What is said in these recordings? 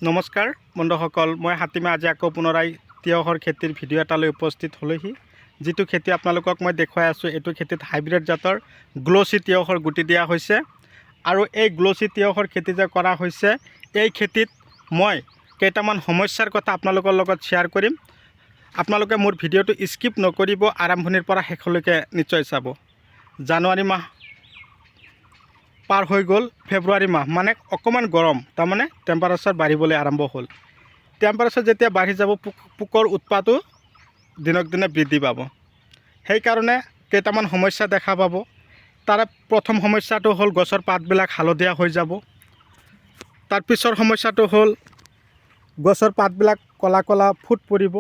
নমস্কাৰ বন্ধুসকল, মই হাতীমে আজি আকৌ পুনৰাই তিয়হৰ খেতিৰ ভিডিঅ' এটালৈ উপস্থিত হ'লোহি। যিটো খেতি আপোনালোকক মই দেখুৱাই আছোঁ, এইটো খেতিত হাইব্ৰিড জাতৰ গ্ল'চি তিয়হৰ গুটি দিয়া হৈছে। আৰু এই গ্ল'চি তিয়হৰ খেতি যে কৰা হৈছে, এই খেতিত মই কেইটামান সমস্যাৰ কথা আপোনালোকৰ লগত শ্বেয়াৰ কৰিম। আপোনালোকে মোৰ ভিডিঅ'টো স্কিপ নকৰিব, আৰম্ভণিৰ পৰা শেষলৈকে নিশ্চয় চাব। জানুৱাৰী মাহ পাৰ হৈ গ'ল, ফেব্ৰুৱাৰী মাহ মানে অকণমান গৰম, তাৰমানে টেম্পাৰেচাৰ বাঢ়িবলৈ আৰম্ভ হ'ল। টেম্পাৰেচাৰ যেতিয়া বাঢ়ি যাব, পোকৰ উৎপাতো দিনক দিনে বৃদ্ধি পাব। সেইকাৰণে কেইটামান সমস্যা দেখা পাব। তাৰে প্ৰথম সমস্যাটো হ'ল গছৰ পাতবিলাক হালধীয়া হৈ যাব। তাৰ পিছৰ সমস্যাটো হ'ল গছৰ পাতবিলাক ক'লা ক'লা ফুট পৰিব।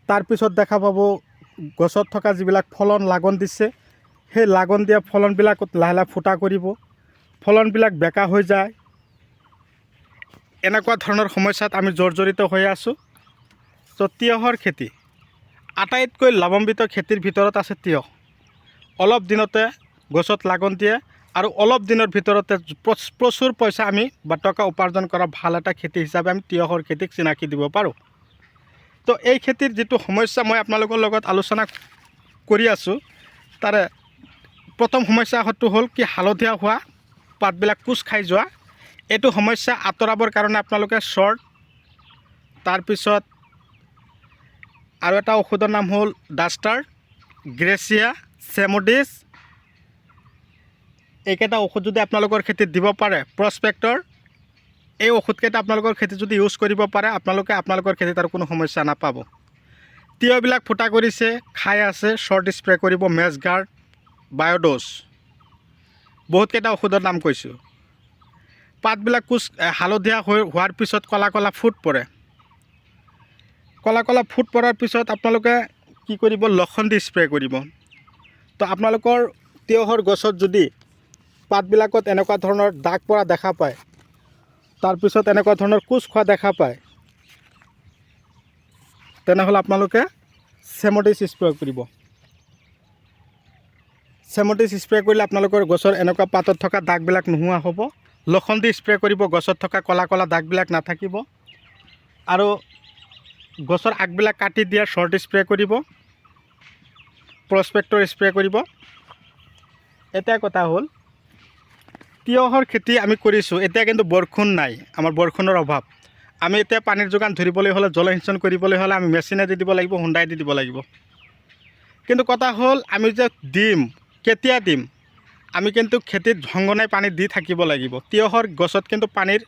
তাৰপিছত দেখা পাব গছত থকা যিবিলাক ফলন লাগন দিছে, সেই লাগন দিয়া ফলনবিলাকত লাহে লাহে ফুটা কৰিব, ফলনবিলাক বেকা হৈ যায়। এনেকুৱা ধৰণৰ সমস্যাত আমি জৰ্জৰিত হৈ আছোঁ। তো তিয়হৰ খেতি আটাইতকৈ লাভান্বিত খেতিৰ ভিতৰত আছে তিয়হ। অলপ দিনতে গছত লাগন দিয়ে আৰু অলপ দিনৰ ভিতৰতে প্ৰচুৰ পইচা আমি বা টকা উপাৰ্জন কৰা ভাল এটা খেতি হিচাপে আমি তিয়হৰ খেতিক চিনাকি দিব পাৰোঁ। তো এই খেতিৰ যিটো সমস্যা মই আপোনালোকৰ লগত আলোচনা কৰি আছোঁ, তাৰে প্ৰথম সমস্যাটো হ'ল কি হালধীয়া হোৱা, পাতবিলাক কোচ খাই যোৱা। এইটো সমস্যা আঁতৰাবৰ কাৰণে আপোনালোকে শ্বৰ্ট, তাৰপিছত আৰু এটা ঔষধৰ নাম হ'ল ডাষ্টাৰ, গ্ৰেচিয়া, চেমোডিছ, এইকেইটা ঔষধ যদি আপোনালোকৰ খেতিত দিব পাৰে, প্ৰস্পেক্টৰ, এই ঔষধকেইটা আপোনালোকৰ খেতিত যদি ইউজ কৰিব পাৰে, আপোনালোকৰ খেতিত আৰু কোনো সমস্যা নাপাব। তিয়হবিলাক ফুটা কৰিছে, খাই আছে, শ্বৰ্ট স্প্ৰে কৰিব, মেজগাৰ্ড, বায়'ড'জ, বহুতকেইটা ঔষধৰ নাম কৈছোঁ। পাতবিলাক হালধীয়া হোৱাৰ পিছত ক'লা ক'লা ফুট পৰে। ক'লা ক'লা ফুট পৰাৰ পিছত আপোনালোকে কি কৰিব, লক্ষণ দি স্প্ৰে কৰিব। তো আপোনালোকৰ তিয়হৰ গছত যদি পাতবিলাকত এনেকুৱা ধৰণৰ দাগ পৰা দেখা পায়, তাৰপিছত এনেকুৱা ধৰণৰ কোচ খোৱা দেখা পায়, তেনেহ'লে আপোনালোকে চেমোডিছ স্প্ৰে কৰিব। চেমোডিছ স্প্ৰে কৰিলে আপোনালোকৰ গছৰ এনেকুৱা পাতত থকা দাগবিলাক নোহোৱা হ'ব। লক্ষণ দি স্প্ৰে কৰিব, গছত থকা ক'লা ক'লা দাগবিলাক নাথাকিব। আৰু গছৰ আগবিলাক কাটি দিয়া শ্বৰ্ট স্প্ৰে কৰিব, প্ৰস্পেক্টৰ স্প্ৰে কৰিব। এটা কথা হ'ল, তিয়হৰ খেতি আমি কৰিছোঁ, এতিয়া কিন্তু বৰষুণ নাই, আমাৰ বৰষুণৰ অভাৱ। আমি এতিয়া পানীৰ যোগান ধৰিবলৈ হ'লে, জলসিঞ্চন কৰিবলৈ হ'লে আমি মেচিনেদি দিব লাগিব, হুণ্ডাই দি দিব লাগিব। কিন্তু কথা হ'ল, আমি যে দিম, কেতিয়া দিম, আমি কিন্তু খেতিত ঘংঘনাই পানী দি থাকিব লাগিব। তিয়হৰ গছত কিন্তু পানীৰ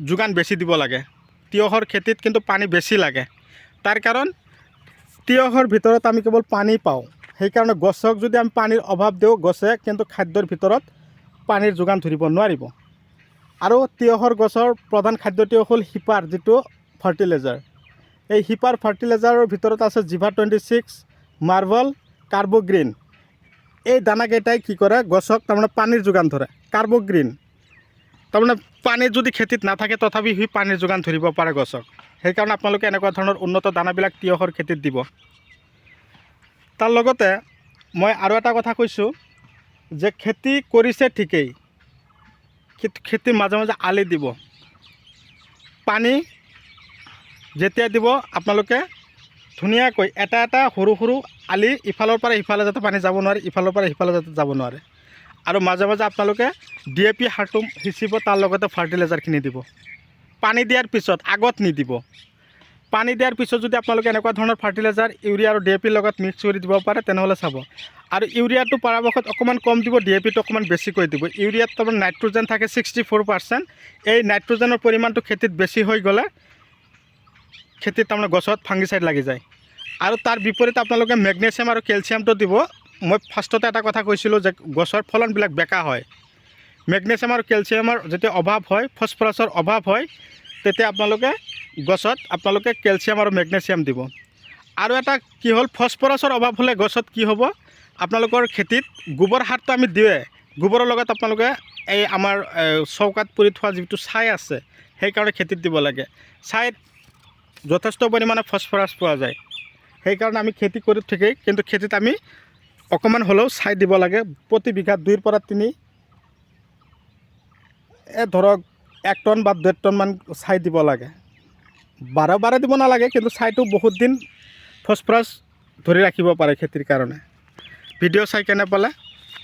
যোগান বেছি দিব লাগে। তিয়হৰ খেতিত কিন্তু পানী বেছি লাগে। তাৰ কাৰণ তিয়হৰ ভিতৰত আমি কেৱল পানী পাওঁ। সেইকাৰণে গছক যদি আমি পানীৰ অভাৱ দিওঁ, গছে কিন্তু খাদ্যৰ ভিতৰত পানীৰ যোগান ধৰিব নোৱাৰিব। আৰু তিয়হৰ গছৰ প্ৰধান খাদ্যটো হ'ল শিপাৰ যিটো ফাৰ্টিলাইজাৰ। এই শিপাৰ ফাৰ্টিলাইজাৰৰ ভিতৰত আছে জিভা 26, মাৰ্ভল, কাৰ্বগ্ৰীণ। এই দানাকেইটাই কি কৰে, গছক তাৰমানে পানীৰ যোগান ধৰে। কাৰ্বগ্ৰীণ তাৰমানে পানী যদি খেতিত নাথাকে, তথাপি সি পানীৰ যোগান ধৰিব পাৰে গছক। সেইকাৰণে আপোনালোকে এনেকুৱা ধৰণৰ উন্নত দানাবিলাক তিয়হৰ খেতিত দিব। তাৰ লগতে মই আৰু এটা কথা কৈছোঁ যে খেতি কৰিছে ঠিকেই, খেতিৰ মাজে মাজে আলি দিব। পানী যেতিয়া দিব, আপোনালোকে ধুনীয়াকৈ এটা এটা সৰু সৰু আলি, ইফালৰ পৰা সিফালে যাতে পানী যাব নোৱাৰে, ইফালৰ পৰা সিফালে যাতে যাব নোৱাৰে। আৰু মাজে মাজে আপোনালোকে DAP সাৰটো সিঁচিব, তাৰ লগতে ফাৰ্টিলাইজাৰখিনি দিব। পানী দিয়াৰ পিছত, আগত নিদিব। পানী দিয়াৰ পিছত যদি আপোনালোকে এনেকুৱা ধৰণৰ ফাৰ্টিলাইজাৰ ইউৰিয়া আৰু DAP লগত মিক্স কৰি দিব পাৰে, তেনেহ'লে চাব। আৰু ইউৰিয়াটো পৰাপক্ষত অকণমান কম দিব, DAPটো অকণমান বেছিকৈ দিব। ইউৰিয়াত তাৰমানে নাইট্ৰজেন থাকে 64%। এই নাইট্ৰজেনৰ পৰিমাণটো খেতিত বেছি হৈ গ'লে খেতিত তাৰমানে গছত ফাংগিচাইড লাগি যায়। আৰু তাৰ বিপৰীতে আপোনালোকে মেগনেছিয়াম আৰু কেলছিয়ামটো দিব। মই ফাৰ্ষ্টতে এটা কথা কৈছিলোঁ যে গছৰ ফলনবিলাক বেকা হয়। মেগনেছিয়াম আৰু কেলছিয়ামৰ যেতিয়া অভাৱ হয়, ফছফৰাছৰ অভাৱ হয়, তেতিয়া আপোনালোকে গছত কেলছিয়াম আৰু মেগনেছিয়াম দিব। আৰু এটা কি হ'ল, ফছফৰাছৰ অভাৱ হ'লে গছত কি হ'ব, আপোনালোকৰ খেতিত গোবৰ সাৰটো আমি দিওঁৱে, গোবৰৰ লগত আপোনালোকে এই আমাৰ চৌকাত পুৰি থোৱা যিটো ছাই আছে, সেইকাৰণে খেতিত দিব লাগে। ছাইত যথেষ্ট পৰিমাণে ফছফৰাছ পোৱা যায়। সেইকাৰণে আমি খেতি কৰি ঠিকেই, কিন্তু খেতিত আমি অকণমান হ'লেও ছাই দিব লাগে। প্ৰতি বিঘাত 2 পৰা 3 ধৰক 1 টন বা 1.5 টনমান ছাই দিব লাগে। বাৰে বাৰে দিব নালাগে, কিন্তু ছাইটো বহুত দিন ফচফৰাছ ধৰি ৰাখিব পাৰে খেতিৰ কাৰণে। ভিডিঅ' চাই কেনে পালে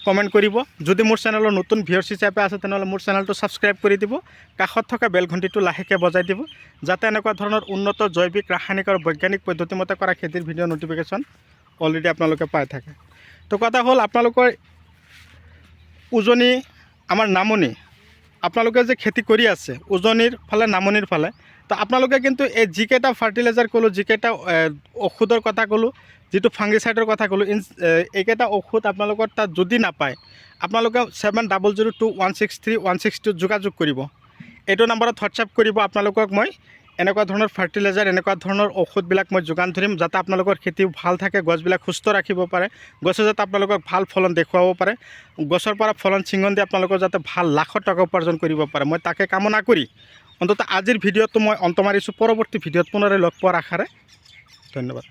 কমেণ্ট কৰিব। যদি মোৰ চেনেলৰ নতুন ভিউৱাৰ্ছ হিচাপে আছে তেনেহ'লে মোৰ চেনেলটো ছাবস্ক্ৰাইব কৰি দিব, কাষত থকা বেল ঘণ্টিটো লাহেকৈ বজাই দিব, যাতে এনেকুৱা ধৰণৰ উন্নত জৈৱিক, ৰাসায়নিক আৰু বৈজ্ঞানিক পদ্ধতিমতে কৰা খেতিৰ ভিডিঅ' নটিফিকেশ্যন অলৰেডি আপোনালোকে পাই থাকে। তো কথা হ'ল, আপোনালোকৰ উজনি আমাৰ নামনি, আপোনালোকে যে খেতি কৰি আছে উজনিৰ ফালে, নামনিৰ ফালে, তো আপোনালোকে কিন্তু এই যিকেইটা ফাৰ্টিলাইজাৰ ক'লোঁ, যিকেইটা ঔষধৰ কথা ক'লোঁ, যিটো ফাংগিচাইডৰ কথা ক'লোঁ, এইকেইটা ঔষধ আপোনালোকৰ তাত যদি নাপায়, আপোনালোকে 7002163162 যোগাযোগ কৰিব। এইটো নম্বৰত হোৱাটছআপ কৰিব। আপোনালোকক মই এনেকুৱা ধৰণৰ ফাৰ্টিলাইজাৰ, এনেকুৱা ধৰণৰ ঔষধবিলাক মই যোগান ধৰিম, যাতে আপোনালোকৰ খেতি ভাল থাকে, গছবিলাক সুস্থ ৰাখিব পাৰে, গছে যাতে আপোনালোকক ভাল ফলন দেখুৱাব পাৰে, গছৰ পৰা ফলন ছিঙন দি আপোনালোকৰ যাতে ভাল লাখত টকা উপাৰ্জন কৰিব পাৰে, মই তাকে কামনা কৰি অন্ততঃ আজিৰ ভিডিঅ'টো মই অন্ত মাৰিছোঁ। পৰৱৰ্তী ভিডিঅ'ত পুনৰাই লগ পোৱাৰ আশাৰে ধন্যবাদ।